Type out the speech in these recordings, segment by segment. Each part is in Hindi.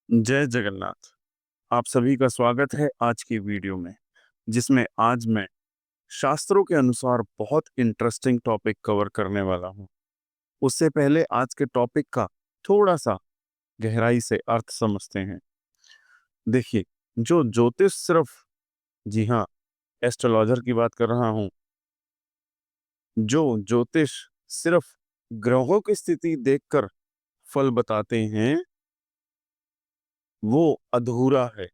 जय जगन्नाथ। आप सभी का स्वागत है आज की वीडियो में, जिसमें आज मैं शास्त्रों के अनुसार बहुत इंटरेस्टिंग टॉपिक कवर करने वाला हूं। उससे पहले आज के टॉपिक का थोड़ा सा गहराई से अर्थ समझते हैं। देखिए, जो ज्योतिष सिर्फ, जी हाँ, एस्ट्रोलॉजर की बात कर रहा हूं, जो ज्योतिष सिर्फ ग्रहों की स्थिति देखकर फल बताते हैं, वो अधूरा है।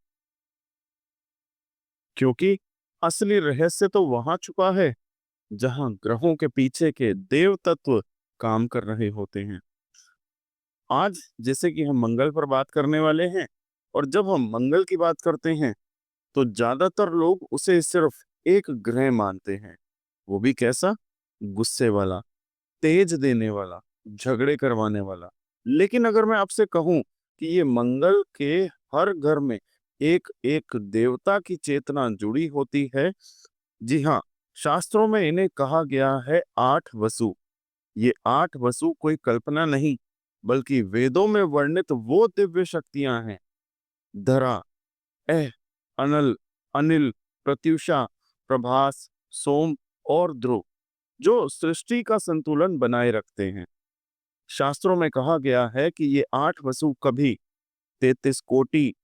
क्योंकि असली रहस्य तो वहां छुपा है जहां ग्रहों के पीछे के देव तत्व काम कर रहे होते हैं। आज जैसे कि हम मंगल पर बात करने वाले हैं, और जब हम मंगल की बात करते हैं तो ज्यादातर लोग उसे सिर्फ एक ग्रह मानते हैं। वो भी कैसा? गुस्से वाला, तेज देने वाला, झगड़े करवाने वाला। लेकिन अगर मैं आपसे कहूं कि ये मंगल के हर घर में एक एक देवता की चेतना जुड़ी होती है। जी हाँ, शास्त्रों में इन्हें कहा गया है 8 वसु। ये 8 वसु कोई कल्पना नहीं, बल्कि वेदों में वर्णित वो दिव्य शक्तियां हैं। धरा, एह, अनल, अनिल, प्रत्युषा, प्रभास, सोम और ध्रुव, जो सृष्टि का संतुलन बनाए रखते हैं। शास्त्रों में कहा गया है कि ये 8 वसु कभी 33 कोटि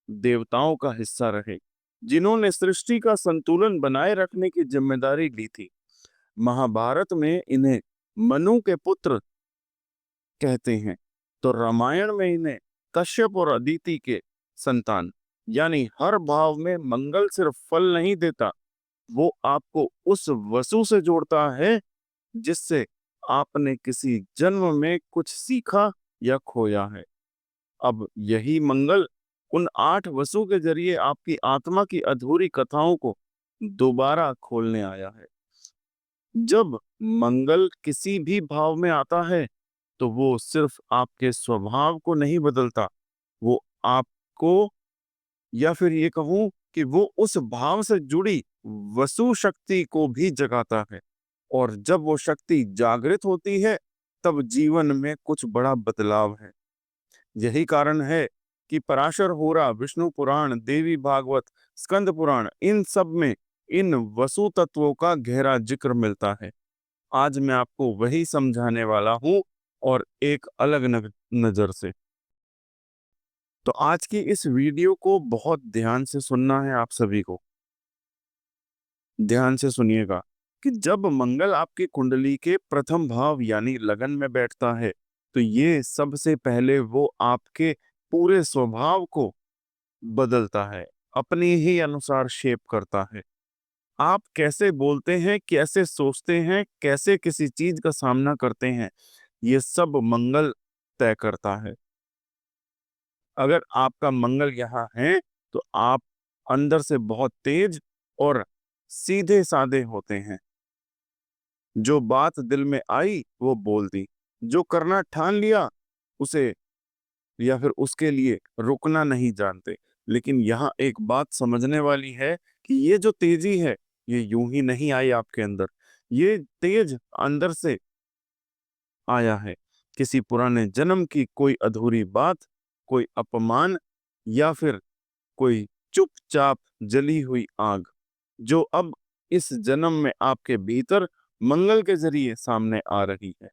देवताओं का हिस्सा रहे, जिन्होंने सृष्टि का संतुलन बनाए रखने की जिम्मेदारी ली थी। महाभारत में इन्हें मनु के पुत्र कहते हैं, तो रामायण में इन्हें कश्यप और अदिति के संतान। यानी हर भाव में मंगल सिर्फ फल नहीं देता, वो आपको उस वसु से जोड़ता है जिससे आपने किसी जन्म में कुछ सीखा या खोया है। अब यही मंगल उन 8 वसु के जरिए आपकी आत्मा की अधूरी कथाओं को दोबारा खोलने आया है। जब मंगल किसी भी भाव में आता है तो वो सिर्फ आपके स्वभाव को नहीं बदलता, वो आपको, या फिर ये कहूं कि वो उस भाव से जुड़ी वसु शक्ति को भी जगाता है। और जब वो शक्ति जागृत होती है, तब जीवन में कुछ बड़ा बदलाव है। यही कारण है कि पराशर होरा, विष्णु पुराण, देवी भागवत, स्कंद पुराण, इन सब में इन वसु तत्वों का गहरा जिक्र मिलता है। आज मैं आपको वही समझाने वाला हूं, और एक अलग नजर से। तो आज की इस वीडियो को बहुत ध्यान से सुनना है आप सभी को। ध्यान से सुनिएगा कि जब मंगल आपकी कुंडली के प्रथम भाव यानी लगन में बैठता है, तो ये सबसे पहले वो आपके पूरे स्वभाव को बदलता है, अपने ही अनुसार शेप करता है। आप कैसे बोलते हैं, कैसे सोचते हैं, कैसे किसी चीज का सामना करते हैं, ये सब मंगल तय करता है। अगर आपका मंगल यहाँ है तो आप अंदर से बहुत तेज और सीधे साधे होते हैं। जो बात दिल में आई वो बोल दी, जो करना ठान लिया उसे, या फिर उसके लिए रुकना नहीं जानते। लेकिन यहाँ एक बात समझने वाली है कि ये जो तेजी है, ये यूं ही नहीं आई आपके अंदर। ये तेज अंदर से आया है। किसी पुराने जन्म की कोई अधूरी बात, कोई अपमान, या फिर कोई चुपचाप जली हुई आग, जो अब इस जन्म में आपके भीतर मंगल के जरिए सामने आ रही है।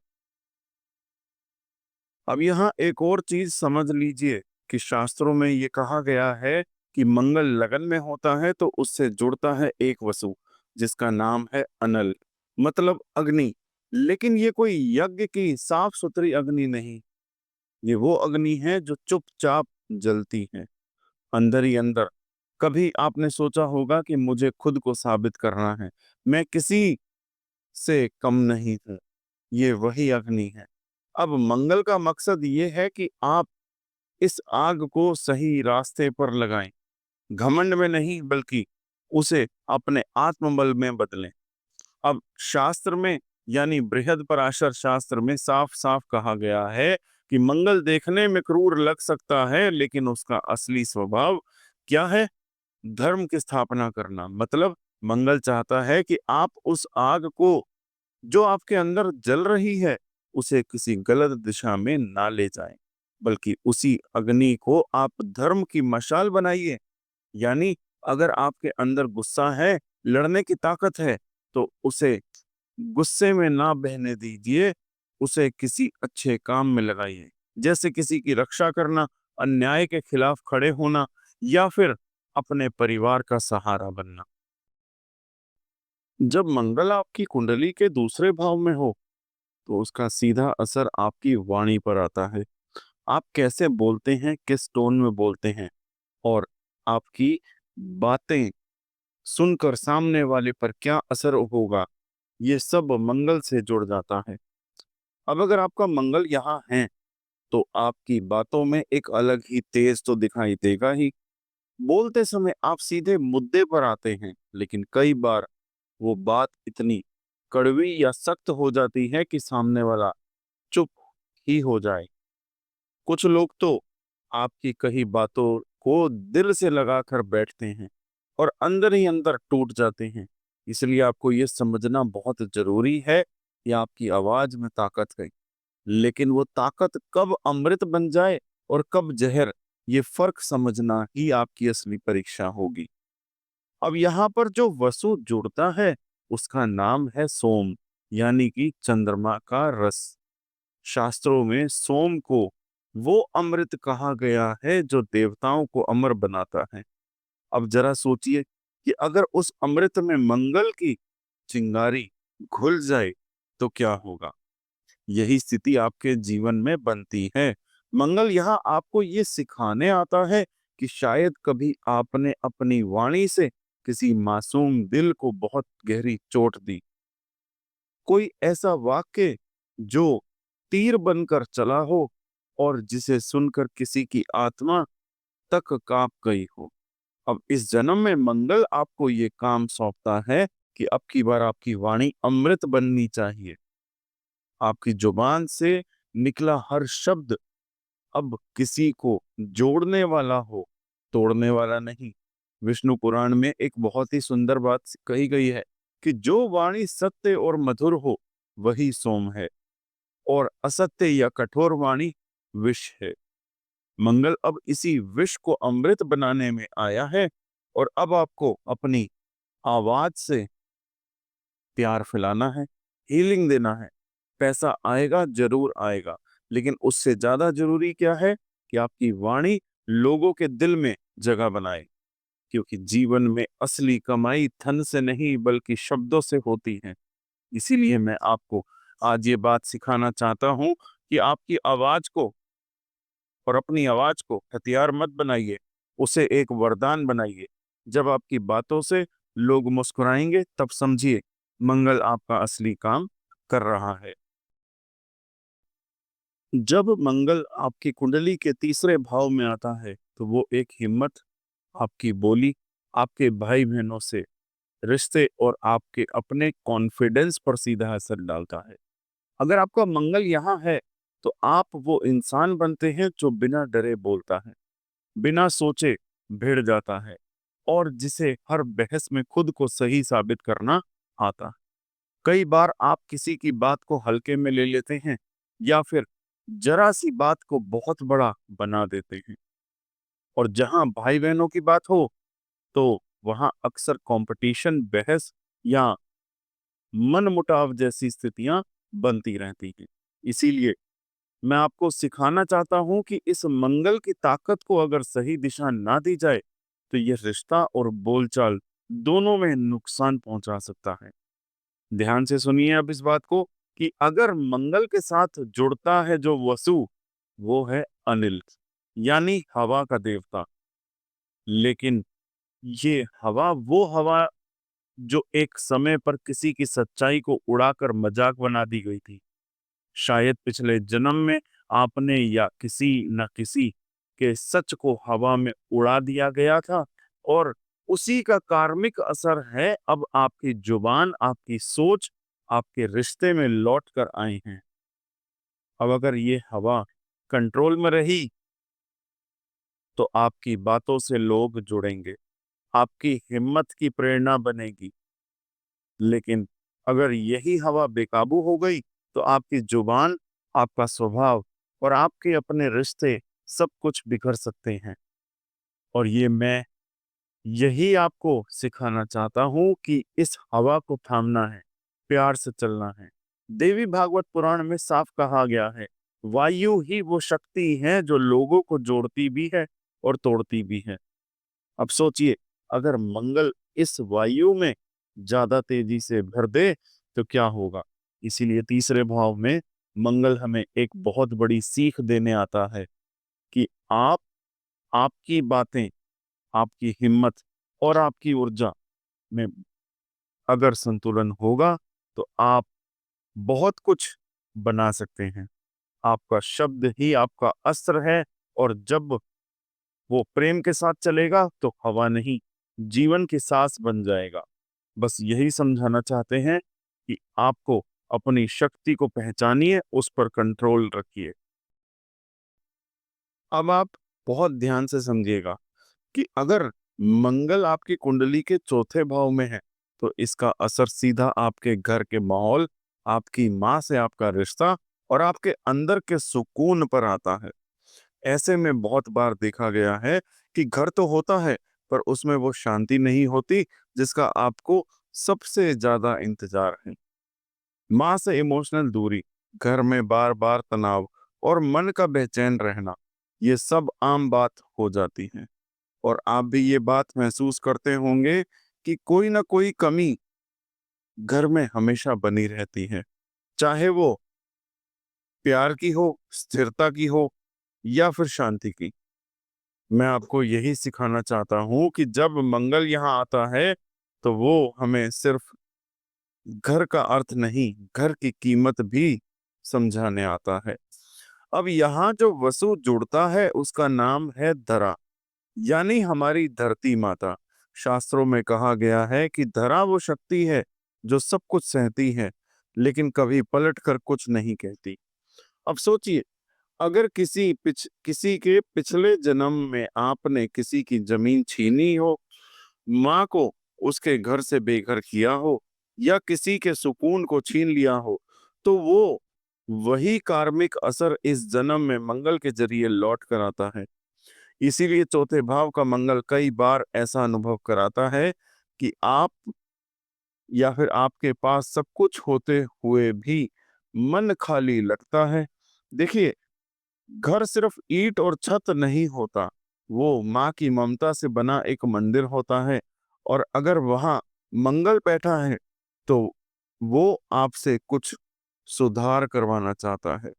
अब यहाँ एक और चीज समझ लीजिए कि शास्त्रों में ये कहा गया है कि मंगल लगन में होता है तो उससे जुड़ता है एक वसु, जिसका नाम है अनल, मतलब अग्नि। लेकिन ये कोई यज्ञ की साफ सुथरी अग्नि नहीं, ये वो अग्नि है जो चुपचाप जलती है, अंदर ही अंदर। कभी आपने सोचा होगा कि मुझे खुद को साबित करना है, मैं किसी से कम नहीं हूं, ये वही अग्नि है। अब मंगल का मकसद ये है कि आप इस आग को सही रास्ते पर लगाएं, घमंड में नहीं, बल्कि उसे अपने आत्मबल में बदलें। अब शास्त्र में, यानी बृहद पराशर शास्त्र में साफ साफ कहा गया है कि मंगल देखने में क्रूर लग सकता है, लेकिन उसका असली स्वभाव क्या है? धर्म की स्थापना करना। मतलब मंगल चाहता है कि आप उस आग को, जो आपके अंदर जल रही है, उसे किसी गलत दिशा में ना ले जाएं, बल्कि उसी अग्नि को आप धर्म की मशाल बनाइए। यानी अगर आपके अंदर गुस्सा है, लड़ने की ताकत है, तो उसे गुस्से में ना बहने दीजिए, उसे किसी अच्छे काम में लगाइए। जैसे किसी की रक्षा करना, अन्याय के खिलाफ खड़े होना, या फिर अपने परिवार का सहारा बनना। जब मंगल आपकी कुंडली के दूसरे भाव में हो, तो उसका सीधा असर आपकी वाणी पर आता है। आप कैसे बोलते हैं, किस टोन में बोलते हैं, और आपकी बातें सुनकर सामने वाले पर क्या असर होगा, ये सब मंगल से जुड़ जाता है। अब अगर आपका मंगल यहाँ है, तो आपकी बातों में एक अलग ही तेज तो दिखाई देगा ही। बोलते समय आप सीधे मुद्दे पर आते हैं, लेकिन कई बार वो बात इतनी कड़वी या सख्त हो जाती है कि सामने वाला चुप ही हो जाए। कुछ लोग तो आपकी कही बातों को दिल से लगा कर बैठते हैं और अंदर ही अंदर टूट जाते हैं। इसलिए आपको ये समझना बहुत जरूरी है कि आपकी आवाज में ताकत है, लेकिन वो ताकत कब अमृत बन जाए और कब जहर, ये फर्क समझना ही आपकी असली परीक्षा होगी। अब यहाँ पर जो वसु जुड़ता है, उसका नाम है सोम, यानी कि चंद्रमा का रस। शास्त्रों में सोम को वो अमृत कहा गया है जो देवताओं को अमर बनाता है। अब जरा सोचिए कि अगर उस अमृत में मंगल की चिंगारी घुल जाए तो क्या होगा। यही स्थिति आपके जीवन में बनती है। मंगल यहाँ आपको ये सिखाने आता है कि शायद कभी आपने अपनी वाणी से किसी मासूम दिल को बहुत गहरी चोट दी। कोई ऐसा वाक्य जो तीर बनकर चला हो और जिसे सुनकर किसी की आत्मा तक कांप गई हो। अब इस जन्म में मंगल आपको ये काम सौंपता है कि अब की बार आपकी वाणी अमृत बननी चाहिए। आपकी जुबान से निकला हर शब्द अब किसी को जोड़ने वाला हो, तोड़ने वाला नहीं। विष्णु पुराण में एक बहुत ही सुंदर बात कही गई है कि जो वाणी सत्य और मधुर हो, वही सोम है, और असत्य या कठोर वाणी विष है। मंगल अब इसी विष को अमृत बनाने में आया है, और अब आपको अपनी आवाज से प्यार फैलाना है, हीलिंग देना है। पैसा आएगा, जरूर आएगा, लेकिन उससे ज्यादा जरूरी क्या है कि आपकी वाणी लोगों के दिल में जगह बनाए। क्योंकि जीवन में असली कमाई धन से नहीं बल्कि शब्दों से होती है। इसीलिए मैं आपको आज ये बात सिखाना चाहता हूं कि आपकी आवाज को और अपनी आवाज को हथियार मत बनाइए, उसे एक वरदान बनाइए। जब आपकी बातों से लोग मुस्कुराएंगे, तब समझिए मंगल आपका असली काम कर रहा है। जब मंगल आपकी कुंडली के तीसरे भाव में आता है, तो वो एक हिम्मत, आपकी बोली, आपके भाई बहनों से रिश्ते और आपके अपने कॉन्फिडेंस पर सीधा असर डालता है। अगर आपका मंगल यहाँ है, तो आप वो इंसान बनते हैं जो बिना डरे बोलता है, बिना सोचे भिड़ जाता है, और जिसे हर बहस में खुद को सही साबित करना आता है। कई बार आप किसी की बात को हल्के में ले लेते हैं, या फिर जरा सी बात को बहुत बड़ा बना देते हैं। और जहां भाई बहनों की बात हो, तो वहां अक्सर कंपटीशन, बहस या मनमुटाव जैसी स्थितियां बनती रहती हैं। इसीलिए मैं आपको सिखाना चाहता हूं कि इस मंगल की ताकत को अगर सही दिशा ना दी जाए, तो ये रिश्ता और बोलचाल दोनों में नुकसान पहुंचा सकता है। ध्यान से सुनिए अब इस बात को कि अगर मंगल के साथ जुड़ता है जो वसु, वो है अनिल, यानी हवा का देवता। लेकिन ये हवा वो हवा जो एक समय पर किसी की सच्चाई को उड़ाकर मजाक बना दी गई थी। शायद पिछले जन्म में आपने या किसी न किसी के सच को हवा में उड़ा दिया गया था, और उसी का कार्मिक असर है अब आपकी जुबान, आपकी सोच, आपके रिश्ते में लौट कर आए हैं। अब अगर ये हवा कंट्रोल में रही, तो आपकी बातों से लोग जुड़ेंगे, आपकी हिम्मत की प्रेरणा बनेगी। लेकिन अगर यही हवा बेकाबू हो गई, तो आपकी जुबान आपका स्वभाव और आपके अपने रिश्ते सब कुछ बिखर सकते हैं। और ये मैं यही आपको सिखाना चाहता हूँ कि इस हवा को थामना है, प्यार से चलना है। देवी भागवत पुराण में साफ कहा गया है, वायु ही वो शक्ति है जो लोगों को जोड़ती भी है और तोड़ती भी है। अब सोचिए, अगर मंगल इस वायु में ज्यादा तेजी से भर दे तो क्या होगा। इसीलिए तीसरे भाव में मंगल हमें एक बहुत बड़ी सीख देने आता है कि आपकी बातें, आपकी हिम्मत और आपकी ऊर्जा में अगर संतुलन होगा तो आप बहुत कुछ बना सकते हैं। आपका शब्द ही आपका अस्त्र है, और जब वो प्रेम के साथ चलेगा तो हवा नहीं, जीवन की सांस बन जाएगा। बस यही समझाना चाहते हैं कि आपको अपनी शक्ति को पहचानिए, उस पर कंट्रोल रखिए। अब आप बहुत ध्यान से समझिएगा कि अगर मंगल आपकी कुंडली के चौथे भाव में है तो इसका असर सीधा आपके घर के माहौल, आपकी माँ से आपका रिश्ता और आपके अंदर के सुकून पर आता है। ऐसे में बहुत बार देखा गया है कि घर तो होता है पर उसमें वो शांति नहीं होती जिसका आपको सबसे ज्यादा इंतजार है। माँ से इमोशनल दूरी, घर में बार बार तनाव और मन का बेचैन रहना, ये सब आम बात हो जाती है। और आप भी ये बात महसूस करते होंगे कि कोई ना कोई कमी घर में हमेशा बनी रहती है, चाहे वो प्यार की हो, स्थिरता की हो या फिर शांति की। मैं आपको यही सिखाना चाहता हूँ कि जब मंगल यहाँ आता है तो वो हमें सिर्फ घर का अर्थ नहीं, घर की कीमत भी समझाने आता है। अब यहाँ जो वसु जुड़ता है उसका नाम है धरा, यानी हमारी धरती माता। शास्त्रों में कहा गया है कि धरा वो शक्ति है जो सब कुछ सहती है लेकिन कभी पलट कर कुछ नहीं कहती। अब सोचिए, अगर किसी के पिछले जन्म में आपने किसी की जमीन छीनी हो, माँ को उसके घर से बेघर किया हो या किसी के सुकून को छीन लिया हो, तो वो वही कार्मिक असर इस जन्म में मंगल के जरिए लौट कर आता है। इसीलिए चौथे भाव का मंगल कई बार ऐसा अनुभव कराता है कि आप या फिर आपके पास सब कुछ होते हुए भी मन खाली लगता है। देखिए, घर सिर्फ ईंट और छत नहीं होता, वो माँ की ममता से बना एक मंदिर होता है। और अगर वहां मंगल बैठा है तो वो आपसे कुछ सुधार करवाना चाहता है।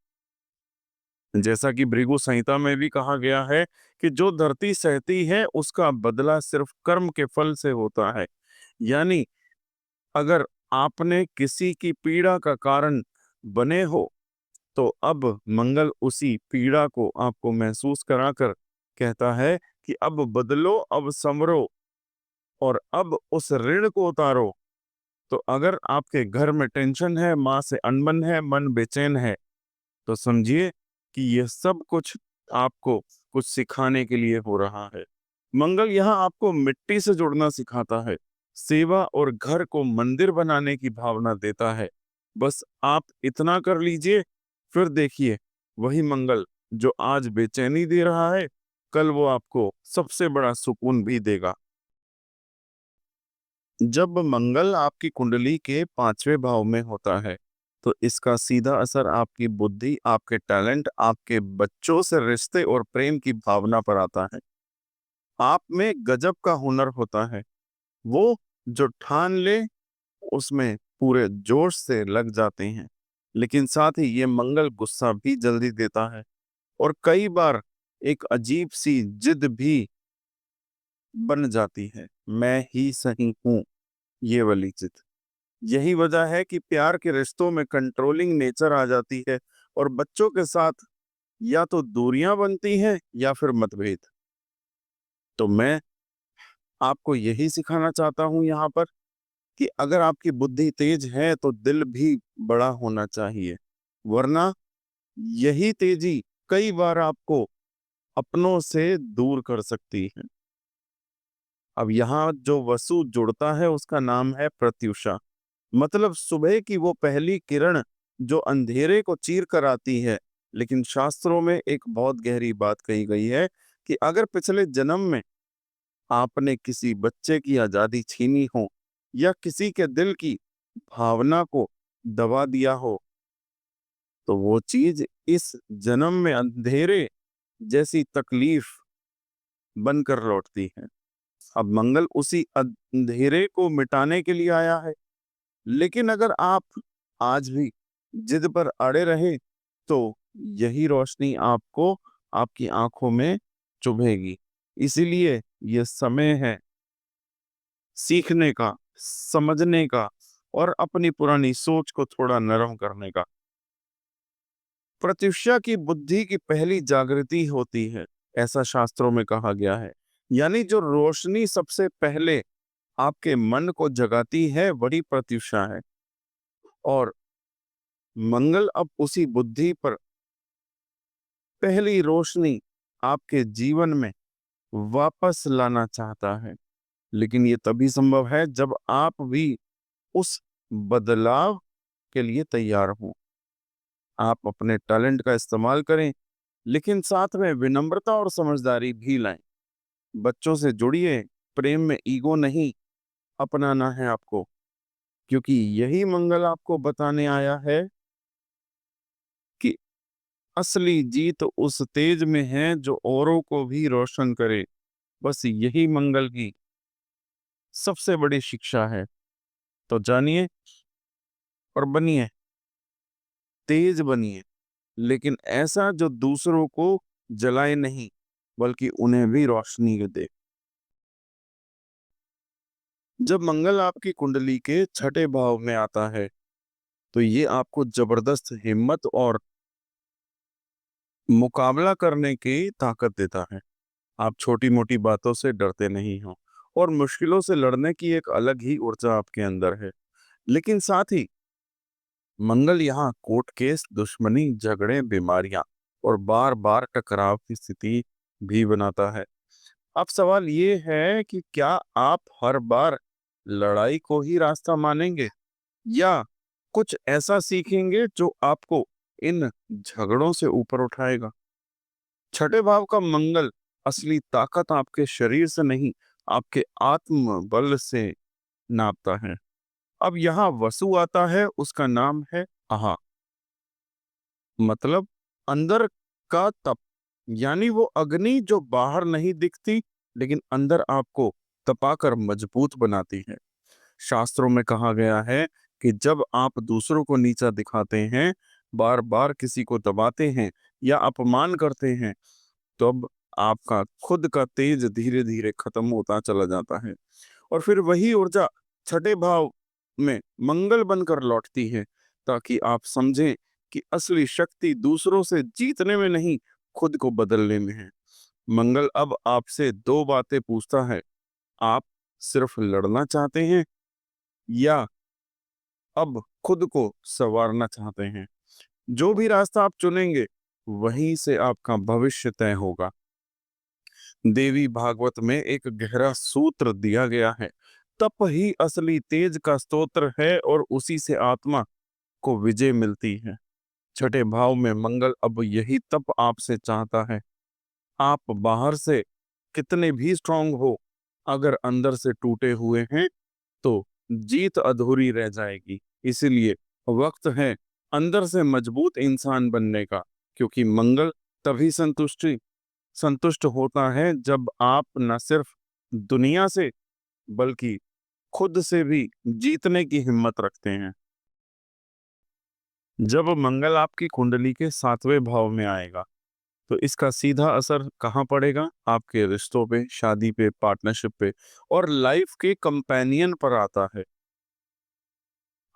जैसा कि भृगु संहिता में भी कहा गया है कि जो धरती सहती है उसका बदला सिर्फ कर्म के फल से होता है। यानी अगर आपने किसी की पीड़ा का कारण बने हो तो अब मंगल उसी पीड़ा को आपको महसूस कराकर कहता है कि अब बदलो, अब संवरो और अब उस ऋण को उतारो। तो अगर आपके घर में टेंशन है, माँ से अनबन है, मन बेचैन है, तो समझिए कि यह सब कुछ आपको कुछ सिखाने के लिए हो रहा है। मंगल यहाँ आपको मिट्टी से जुड़ना सिखाता है, सेवा और घर को मंदिर बनाने की भावना देता है। बस आप इतना कर लीजिए, फिर देखिए वही मंगल जो आज बेचैनी दे रहा है, कल वो आपको सबसे बड़ा सुकून भी देगा। जब मंगल आपकी कुंडली के पांचवें भाव में होता है तो इसका सीधा असर आपकी बुद्धि, आपके टैलेंट, आपके बच्चों से रिश्ते और प्रेम की भावना पर आता है। आप में गजब का हुनर होता है, वो जो ठान ले उसमें पूरे जोश से लग जाते हैं। लेकिन साथ ही ये मंगल गुस्सा भी जल्दी देता है और कई बार एक अजीब सी जिद भी बन जाती है, मैं ही सही हूँ, ये वाली जिद। यही वजह है कि प्यार के रिश्तों में कंट्रोलिंग नेचर आ जाती है और बच्चों के साथ या तो दूरियां बनती हैं या फिर मतभेद। तो मैं आपको यही सिखाना चाहता हूं यहाँ पर कि अगर आपकी बुद्धि तेज है तो दिल भी बड़ा होना चाहिए, वरना यही तेजी कई बार आपको अपनों से दूर कर सकती है। अब यहाँ जो वसु जुड़ता है उसका नाम है प्रत्युषा, मतलब सुबह की वो पहली किरण जो अंधेरे को चीर कर आती है। लेकिन शास्त्रों में एक बहुत गहरी बात कही गई है कि अगर पिछले जन्म में आपने किसी बच्चे की आजादी छीनी हो या किसी के दिल की भावना को दबा दिया हो, तो वो चीज इस जन्म में अंधेरे जैसी तकलीफ बनकर लौटती है। अब मंगल उसी अंधेरे को मिटाने के लिए आया है। लेकिन अगर आप आज भी जिद पर अड़े रहे, तो यही रोशनी आपको आपकी आंखों में चुभेगी। इसीलिए यह समय है सीखने का, समझने का और अपनी पुरानी सोच को थोड़ा नरम करने का। प्रत्युषा की बुद्धि की पहली जागृति होती है, ऐसा शास्त्रों में कहा गया है। यानी जो रोशनी सबसे पहले आपके मन को जगाती है वही प्रत्युषा है। और मंगल अब उसी बुद्धि पर पहली रोशनी आपके जीवन में वापस लाना चाहता है। लेकिन ये तभी संभव है जब आप भी उस बदलाव के लिए तैयार हो। आप अपने टैलेंट का इस्तेमाल करें, लेकिन साथ में विनम्रता और समझदारी भी लाएं। बच्चों से जुड़िए, प्रेम में ईगो नहीं अपनाना है आपको, क्योंकि यही मंगल आपको बताने आया है कि असली जीत उस तेज में है जो औरों को भी रोशन करे। बस यही मंगल की सबसे बड़ी शिक्षा है। तो जानिए और बनिए, तेज बनिए, लेकिन ऐसा जो दूसरों को जलाए नहीं, बल्कि उन्हें भी रोशनी दे। जब मंगल आपकी कुंडली के छठे भाव में आता है, तो ये आपको जबरदस्त हिम्मत और मुकाबला करने की ताकत देता है। आप छोटी-मोटी बातों से डरते नहीं हो और मुश्किलों से लड़ने की एक अलग ही ऊर्जा आपके अंदर है। लेकिन साथ ही मंगल यहाँ कोर्ट केस, दुश्मनी, झगड़े, बीमारियां और बार-बार टकराव की स्थिति भी बनाता है। अब सवाल ये है कि क्या आप हर बार लड़ाई को ही रास्ता मानेंगे या कुछ ऐसा सीखेंगे जो आपको इन झगड़ों से ऊपर उठाएगा। छठे भाव का मंगल असली ताकत आपके शरीर से नहीं, आपके आत्म बल से नापता है। अब यहाँ वसु आता है, उसका नाम है आहा, मतलब अंदर का तप। यानी वो अग्नि जो बाहर नहीं दिखती, लेकिन अंदर आपको तपाकर मजबूत बनाती है। शास्त्रों में कहा गया है कि जब आप दूसरों को नीचा दिखाते हैं, बार बार किसी को दबाते हैं या अपमान करते हैं, तब आपका खुद का तेज धीरे धीरे खत्म होता चला जाता है। और फिर वही ऊर्जा छठे भाव में मंगल बनकर लौटती है, ताकि आप समझें कि असली शक्ति दूसरों से जीतने में नहीं, खुद को बदलने में है। मंगल अब आपसे दो बातें पूछता है, आप सिर्फ लड़ना चाहते हैं या अब खुद को संवारना चाहते हैं। जो भी रास्ता आप चुनेंगे, वहीं से आपका भविष्य तय होगा। देवी भागवत में एक गहरा सूत्र दिया गया है, तप ही असली तेज का स्तोत्र है और उसी से आत्मा को विजय मिलती है। छठे भाव में मंगल अब यही तप आपसे चाहता है। आप बाहर से कितने भी स्ट्रांग हो, अगर अंदर से टूटे हुए हैं, तो जीत अधूरी रह जाएगी। इसीलिए वक्त है अंदर से मजबूत इंसान बनने का, क्योंकि मंगल तभी संतुष्ट होता है जब आप न सिर्फ दुनिया से, बल्कि खुद से भी जीतने की हिम्मत रखते हैं। जब मंगल आपकी कुंडली के सातवें भाव में आएगा, तो इसका सीधा असर कहाँ पड़ेगा? आपके रिश्तों पे, शादी पे, पार्टनरशिप पे और लाइफ के कंपेनियन पर आता है।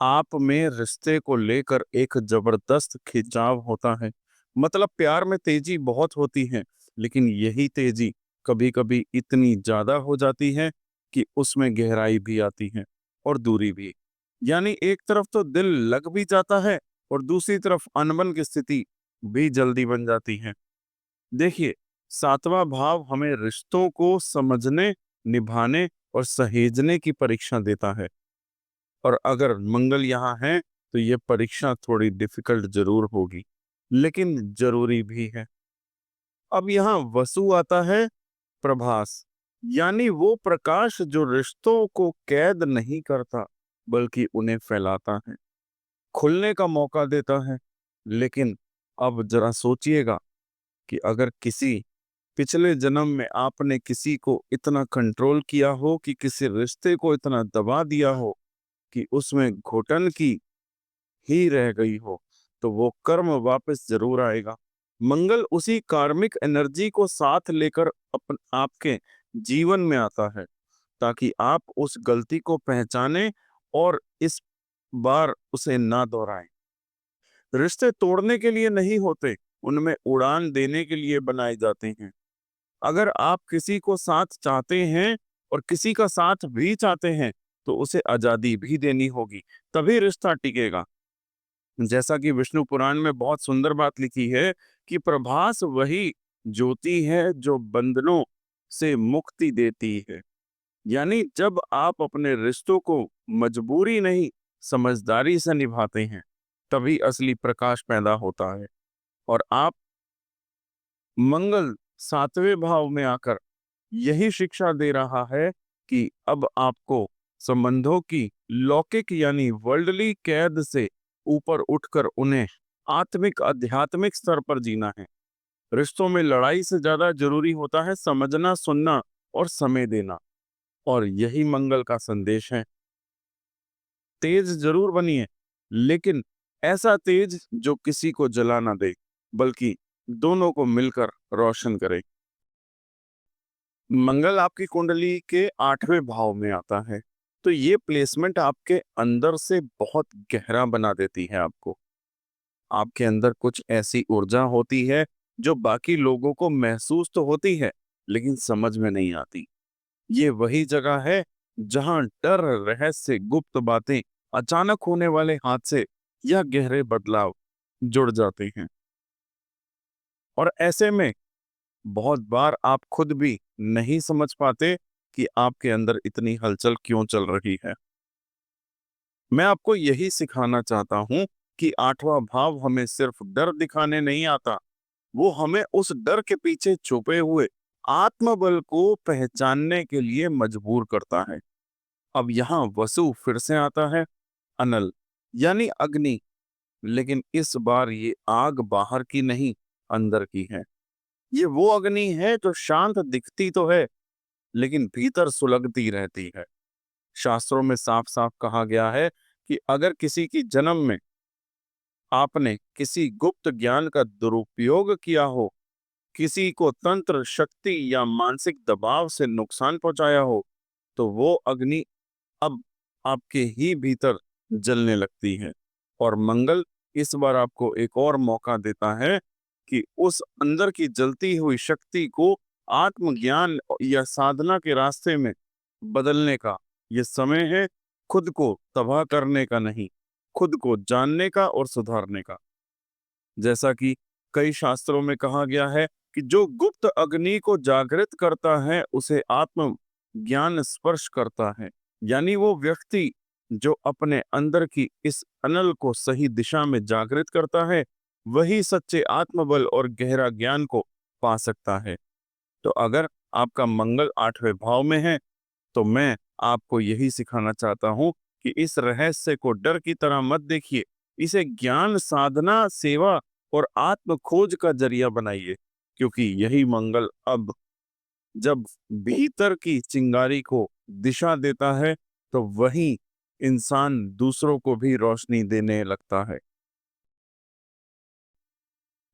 आप में रिश्ते को लेकर एक जबरदस्त खिंचाव होता है। मतलब प्यार में तेजी बहुत होती है, लेकिन यही तेजी कभी-कभी इतनी ज्यादा हो जाती है कि उसमें गहराई भी आती है और दूरी भी। यानी एक तरफ तो दिल लग भी जाता है और दूसरी तरफ अनबन की स्थिति भी जल्दी बन जाती है। देखिए, सातवां भाव हमें रिश्तों को समझने, निभाने और सहेजने की परीक्षा देता है। और अगर मंगल यहाँ है, तो ये परीक्षा थोड़ी डिफिकल्ट जरूर होगी, लेकिन जरूरी भी है। अब यहाँ वसु आता है प्रभास, यानी वो प्रकाश जो रिश्तों को कैद नहीं करता बल्कि उन्हें फैलाता है, खुलने का मौका देता है। लेकिन अब जरा सोचिएगा कि अगर किसी पिछले जन्म में आपने किसी को इतना कंट्रोल किया हो, कि किसी रिश्ते को इतना दबा दिया हो कि उसमें घुटन की ही रह गई हो, तो वो कर्म वापस जरूर आएगा। मंगल उसी कार्मिक एनर्जी को साथ लेकर आपके जीवन में आता है, ताकि आप उस गलती को पहचाने और इस बार उसे ना दोहराएं। रिश्ते तोड़ने के लिए नहीं होते, उनमें उड़ान देने के लिए बनाए जाते हैं। अगर आप किसी को साथ चाहते हैं और किसी का साथ भी चाहते हैं, तो उसे आजादी भी देनी होगी, तभी रिश्ता टिकेगा। जैसा कि विष्णु पुराण में बहुत सुंदर बात लिखी है कि प्रभास वही ज्योति है जो बंधनों से मुक्ति देती है। यानी जब आप अपने रिश्तों को मजबूरी नहीं, समझदारी से निभाते हैं, तभी असली प्रकाश पैदा होता है। और आप मंगल 7वें भाव में आकर यही शिक्षा दे रहा है कि अब आपको संबंधों की लौकिक यानी वर्ल्डली कैद से ऊपर उठकर उन्हें आत्मिक आध्यात्मिक स्तर पर जीना है। रिश्तों में लड़ाई से ज्यादा जरूरी होता है समझना, सुनना और समय देना। और यही मंगल का संदेश है। तेज जरूर बनिए, लेकिन ऐसा तेज जो किसी को जला ना दे, बल्कि दोनों को मिलकर रोशन करे। मंगल आपकी कुंडली के 8वें भाव में आता है, तो ये प्लेसमेंट आपके अंदर से बहुत गहरा बना देती है आपको। आपके अंदर कुछ ऐसी ऊर्जा होती है जो बाकी लोगों को महसूस तो होती है, लेकिन समझ में नहीं आती। ये वही जगह है जहां डर, रहस्य, गुप्त बातें, अचानक होने वाले हादसे या गहरे बदलाव जुड़ जाते हैं। और ऐसे में बहुत बार आप खुद भी नहीं समझ पाते कि आपके अंदर इतनी हलचल क्यों चल रही है। मैं आपको यही सिखाना चाहता हूं कि 8वां भाव हमें सिर्फ डर दिखाने नहीं आता, वो हमें उस डर के पीछे छुपे हुए आत्मबल को पहचानने के लिए मजबूर करता है। अब यहाँ वसु फिर से आता है, अनल यानी अग्नि। लेकिन इस बार ये आग बाहर की नहीं, अंदर की है। ये वो अग्नि है जो शांत दिखती तो है, लेकिन भीतर सुलगती रहती है। शास्त्रों में साफ साफ कहा गया है कि अगर किसी की जन्म में आपने किसी गुप्त ज्ञान का दुरुपयोग किया हो, किसी को तंत्र शक्ति या मानसिक दबाव से नुकसान पहुंचाया हो, तो वो अग्नि अब आपके ही भीतर जलने लगती है। और मंगल इस बार आपको एक और मौका देता है कि उस अंदर की जलती हुई शक्ति को आत्मज्ञान या साधना के रास्ते में बदलने का। ये समय है खुद को तबाह करने का नहीं, खुद को जानने का और सुधारने का। जैसा कि कई शास्त्रों में कहा गया है कि जो गुप्त अग्नि को जागृत करता है उसे आत्म ज्ञान स्पर्श करता है। यानी वो व्यक्ति जो अपने अंदर की इस अनल को सही दिशा में जागृत करता है, वही सच्चे आत्मबल और गहरा ज्ञान को पा सकता है। तो अगर आपका मंगल 8वें भाव में है, तो मैं आपको यही सिखाना चाहता हूं कि इस रहस्य को डर की तरह मत देखिए, इसे ज्ञान, साधना, सेवा और आत्म खोज का जरिया बनाइए। क्योंकि यही मंगल अब जब भीतर की चिंगारी को दिशा देता है, तो वही इंसान दूसरों को भी रोशनी देने लगता है।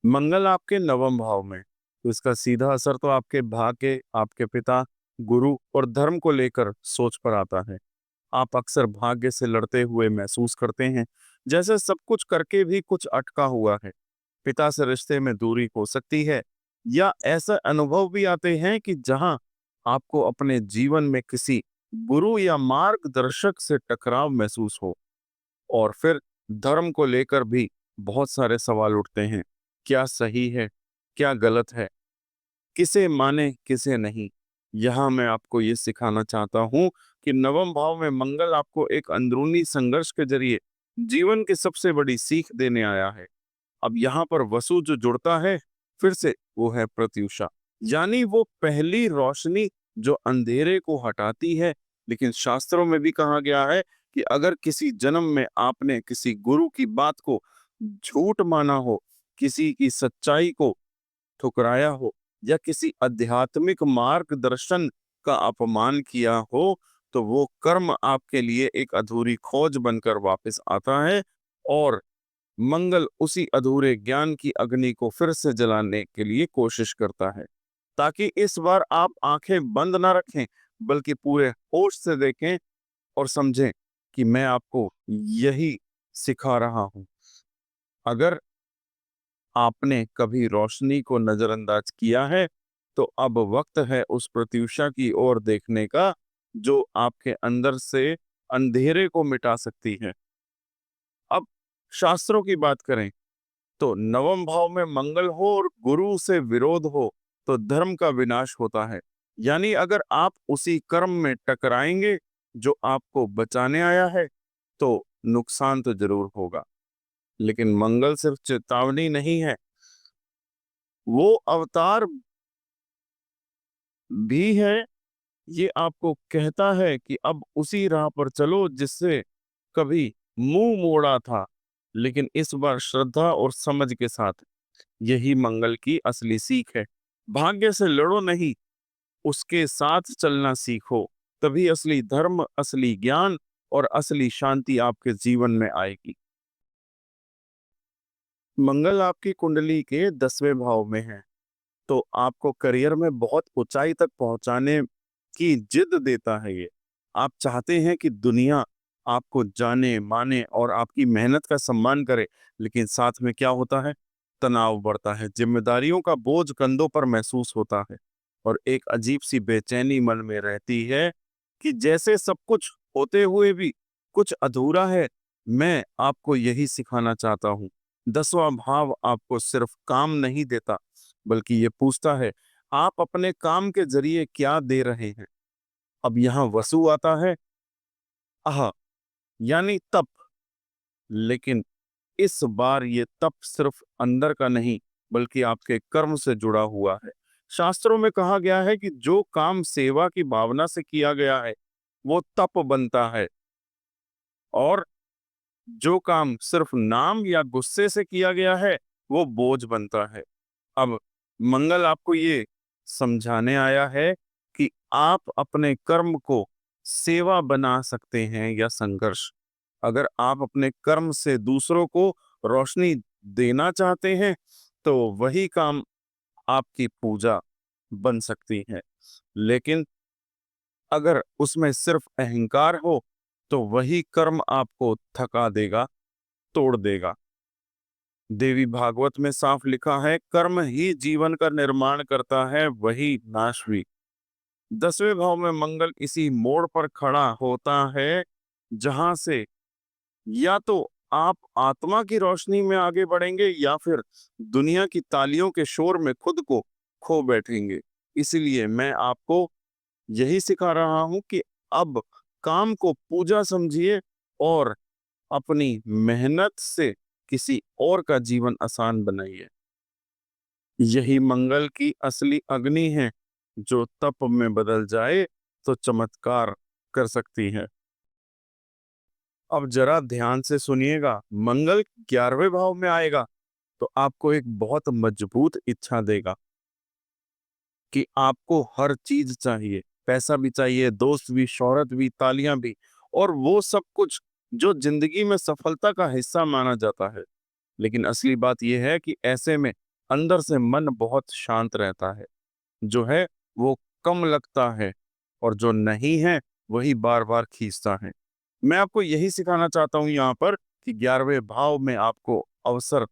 मंगल आपके 9वें भाव में, तो इसका सीधा असर तो आपके भाग्य, आपके पिता, गुरु और धर्म को लेकर सोच पर आता है। आप अक्सर भाग्य से लड़ते हुए महसूस करते हैं, जैसे सब कुछ करके भी कुछ अटका हुआ है। पिता से रिश्ते में दूरी हो सकती है, या ऐसा अनुभव भी आते हैं कि जहां आपको अपने जीवन में किसी गुरु या मार्गदर्शक से टकराव महसूस हो। और फिर धर्म को लेकर भी बहुत सारे सवाल उठते हैं। क्या सही है, क्या गलत है, किसे माने किसे नहीं। यहाँ मैं आपको ये सिखाना चाहता हूँ कि 9वें भाव में मंगल आपको एक अंदरूनी संघर्ष के जरिए जीवन की सबसे बड़ी सीख देने आया है। अब यहाँ पर वसु जो जुड़ता है फिर से वो है प्रत्यूषा, यानी वो पहली रोशनी जो अंधेरे को हटाती है। लेकिन शास्त्रों में भी कहा गया है कि अगर किसी जन्म में आपने किसी गुरु की बात को झूठ माना हो, किसी की सच्चाई को ठुकराया हो या किसी आध्यात्मिक मार्गदर्शन का अपमान किया हो, तो वो कर्म आपके लिए एक अधूरी खोज बनकर वापस आता है और मंगल उसी अधूरे ज्ञान की अग्नि को फिर से जलाने के लिए कोशिश करता है, ताकि इस बार आप आंखें बंद ना रखें बल्कि पूरे होश से देखें और समझें कि मैं आपको यही सिखा रहा हूं। अगर आपने कभी रोशनी को नजरअंदाज किया है, तो अब वक्त है उस प्रत्युषा की ओर देखने का जो आपके अंदर से अंधेरे को मिटा सकती है। अब शास्त्रों की बात करें तो नवम भाव में मंगल हो और गुरु से विरोध हो तो धर्म का विनाश होता है। यानी अगर आप उसी कर्म में टकराएंगे जो आपको बचाने आया है, तो नुकसान तो जरूर होगा। लेकिन मंगल सिर्फ चेतावनी नहीं है, वो अवतार भी है। ये आपको कहता है कि अब उसी राह पर चलो जिससे कभी मुंह मोड़ा था, लेकिन इस बार श्रद्धा और समझ के साथ। यही मंगल की असली सीख है। भाग्य से लड़ो नहीं, उसके साथ चलना सीखो। तभी असली धर्म, असली ज्ञान और असली शांति आपके जीवन में आएगी। मंगल आपकी कुंडली के 10वें भाव में है, तो आपको करियर में बहुत ऊंचाई तक पहुंचाने की जिद देता है ये। आप चाहते हैं कि दुनिया आपको जाने माने और आपकी मेहनत का सम्मान करे, लेकिन साथ में क्या होता है? तनाव बढ़ता है, जिम्मेदारियों का बोझ कंधों पर महसूस होता है और एक अजीब सी बेचैनी मन में रहती है कि जैसे सब कुछ होते हुए भी कुछ अधूरा है। मैं आपको यही सिखाना चाहता हूँ। 10वां भाव आपको सिर्फ काम नहीं देता, बल्कि ये पूछता है आप अपने काम के जरिए क्या दे रहे हैं। अब यहाँ वसु आता है, आह, यानी तप। लेकिन इस बार ये तप सिर्फ अंदर का नहीं, बल्कि आपके कर्म से जुड़ा हुआ है। शास्त्रों में कहा गया है कि जो काम सेवा की भावना से किया गया है वो तप बनता है, और जो काम सिर्फ नाम या गुस्से से किया गया है वो बोझ बनता है। अब मंगल आपको ये समझाने आया है कि आप अपने कर्म को सेवा बना सकते हैं या संघर्ष। अगर आप अपने कर्म से दूसरों को रोशनी देना चाहते हैं, तो वही काम आपकी पूजा बन सकती है। लेकिन अगर उसमें सिर्फ अहंकार हो, तो वही कर्म आपको थका देगा, तोड़ देगा। देवी भागवत में साफ लिखा है, कर्म ही जीवन का निर्माण करता है, वही नाश भी। 10वें भाव में मंगल इसी मोड़ पर खड़ा होता है जहां से या तो आप आत्मा की रोशनी में आगे बढ़ेंगे या फिर दुनिया की तालियों के शोर में खुद को खो बैठेंगे। इसीलिए मैं आपको यही सिखा रहा हूं कि अब काम को पूजा समझिए और अपनी मेहनत से किसी और का जीवन आसान बनाइए। यही मंगल की असली अग्नि है, जो तप में बदल जाए तो चमत्कार कर सकती है। अब जरा ध्यान से सुनिएगा, मंगल 11वें भाव में आएगा तो आपको एक बहुत मजबूत इच्छा देगा कि आपको हर चीज चाहिए। पैसा भी चाहिए, दोस्त भी, शोहरत भी, तालियां भी, और वो सब कुछ जो जिंदगी में सफलता का हिस्सा माना जाता है। लेकिन असली बात यह है कि ऐसे में अंदर से मन बहुत शांत रहता है। जो है वो कम लगता है और जो नहीं है वही बार बार खींचता है। मैं आपको यही सिखाना चाहता हूं यहाँ पर कि 11वें भाव में आपको अवसर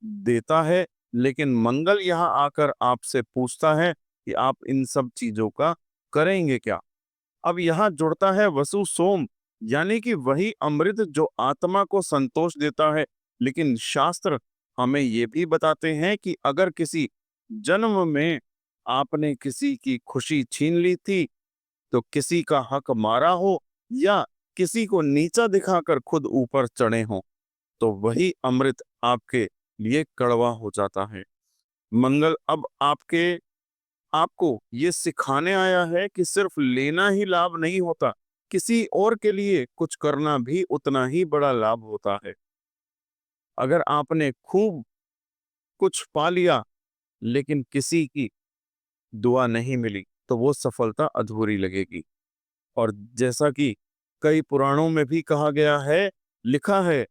देता है, लेकिन मंगल यहाँ आकर आपसे पूछता है कि आप इन सब चीजों का करेंगे क्या। अब यहाँ जुड़ता है वसु सोम, यानी कि वही अमृत जो आत्मा को संतोष देता है। लेकिन शास्त्र हमें ये भी बताते हैं कि अगर किसी जन्म में आपने किसी की खुशी छीन ली थी, तो किसी का हक मारा हो या किसी को नीचा दिखाकर खुद ऊपर चढ़े हो, तो वही अमृत आपके लिए कड़वा हो जाता है। मंगल अब आपको ये सिखाने आया है कि सिर्फ लेना ही लाभ नहीं होता, किसी और के लिए कुछ करना भी उतना ही बड़ा लाभ होता है। अगर आपने खूब कुछ पा लिया लेकिन किसी की दुआ नहीं मिली, तो वो सफलता अधूरी लगेगी। और जैसा कि कई पुराणों में भी कहा गया है, लिखा है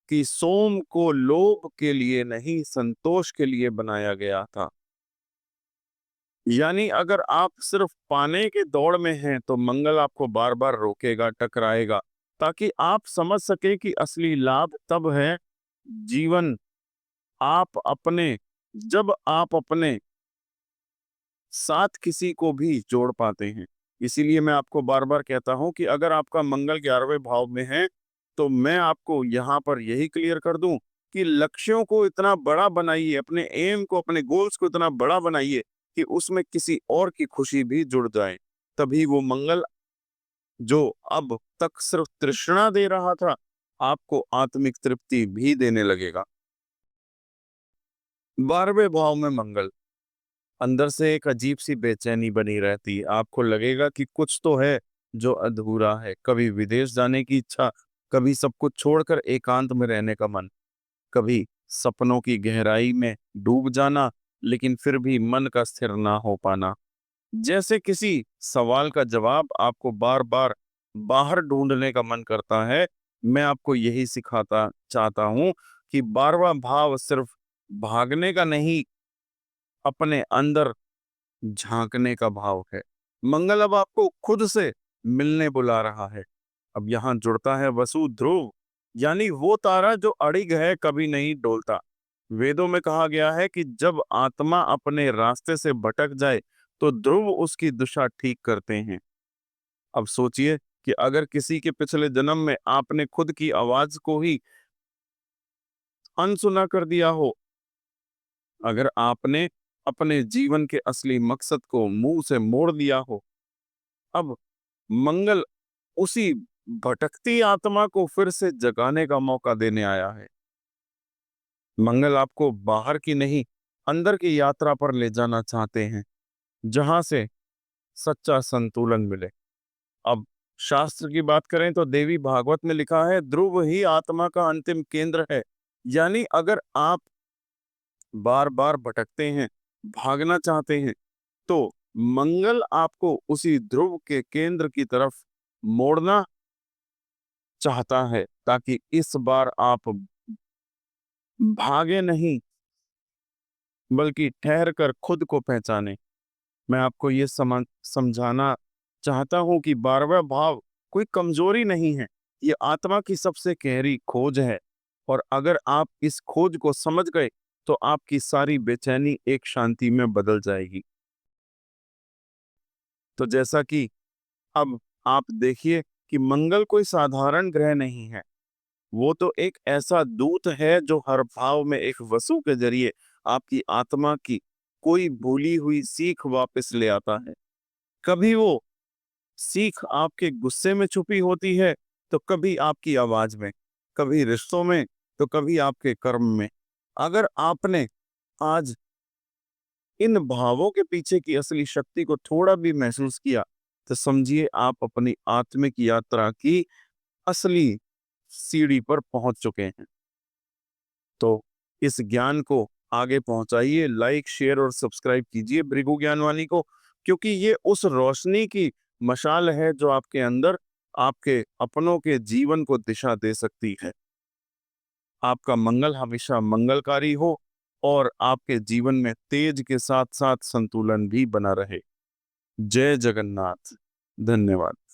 कि सोम को लोभ के लिए नहीं, संतोष के लिए बनाया गया था। यानी अगर आप सिर्फ पाने के दौड़ में हैं, तो मंगल आपको बार-बार रोकेगा, टकराएगा, ताकि आप समझ सके कि असली लाभ तब है जीवन आप अपने जब आप अपने साथ किसी को भी जोड़ पाते हैं। इसीलिए मैं आपको बार-बार कहता हूँ कि अगर आपका मंगल 11वें भाव में है, तो मैं आपको यहाँ पर यही क्लियर कर दूँ कि लक्ष्यों को इतना बड़ा बनाइए, अपने एम को, अपने गोल्स को इतना बड़ा बनाइए कि उसमें किसी और की खुशी भी जुड़ जाए। तभी वो मंगल जो अब तक सिर्फ तृष्णा दे रहा था, आपको आत्मिक तृप्ति भी देने लगेगा। 12वें भाव में मंगल, अंदर से एक अजीब-सी बेचैनी बनी रहती है। आपको लगेगा कि कुछ तो है जो अधूरा है। कभी विदेश जाने की इच्छा, कभी सब कुछ छोड़कर एकांत में रहने का मन, कभी सपनों की गहराई में डूब जाना, लेकिन फिर भी मन का स्थिर ना हो पाना। जैसे किसी सवाल का जवाब आपको बार-बार बाहर ढूँढने का मन करता है। मैं आपको यही सिखाता चाहता हूँ कि 12वां भाव सिर्फ भागने का नहीं, अपने अंदर झांकने का भाव है। मंगल अब आपको खुद से मिलने बुला रहा है। अब यहाँ जुड़ता है वसु ध्रुव, यानी वो तारा जो अड़िग है, कभी नहीं डोलता। वेदों में कहा गया है कि जब आत्मा अपने रास्ते से भटक जाए, तो ध्रुव उसकी दिशा ठीक करते हैं। अब सोचिए कि अगर किसी के पिछले जन्म में आपने खुद की आवाज को ही अनसुना कर दिया हो, अगर आपने अपने जीवन के असली मकसद को मुंह से मोड़ दिया हो, अब मंगल उसी भटकती आत्मा को फिर से जगाने का मौका देने आया है। मंगल आपको बाहर की नहीं, अंदर की यात्रा पर ले जाना चाहते हैं, जहां से सच्चा संतुलन मिले। अब शास्त्र की बात करें तो देवी भागवत में लिखा है, ध्रुव ही आत्मा का अंतिम केंद्र है। यानी अगर आप बार-बार भटकते हैं, भागना चाहते हैं, तो मंगल आपको उसी ध्रुव के केंद्र की तरफ मोड़ना चाहता है, ताकि इस बार आप भागे नहीं, बल्कि ठहर कर खुद को पहचाने। मैं आपको ये समझाना चाहता हूं कि 12वां भाव कोई कमजोरी नहीं है, ये आत्मा की सबसे गहरी खोज है। और अगर आप इस खोज को समझ गए, तो आपकी सारी बेचैनी एक शांति में बदल जाएगी। तो जैसा कि अब आप देखिए कि मंगल कोई साधारण ग्रह नहीं है, वो तो एक ऐसा दूत है जो हर भाव में एक वसु के जरिए आपकी आत्मा की कोई भूली हुई सीख वापस ले आता है। कभी वो सीख आपके गुस्से में छुपी होती है, तो कभी आपकी आवाज में, कभी रिश्तों में, तो कभी आपके कर्म में। अगर आपने आज इन भावों के पीछे की असली शक्ति को थोड़ा भी महसूस किया, तो समझिए आप अपनी आत्मिक यात्रा की असली सीढ़ी पर पहुंच चुके हैं। तो इस ज्ञान को आगे पहुंचाइए, लाइक, शेयर और सब्सक्राइब कीजिए भृगु ज्ञानवाणी को, क्योंकि ये उस रोशनी की मशाल है जो आपके अंदर आपके अपनों के जीवन को दिशा दे सकती है। आपका मंगल हमेशा मंगलकारी हो और आपके जीवन में तेज के साथ साथ संतुलन भी बना रहे। जय जगन्नाथ। धन्यवाद।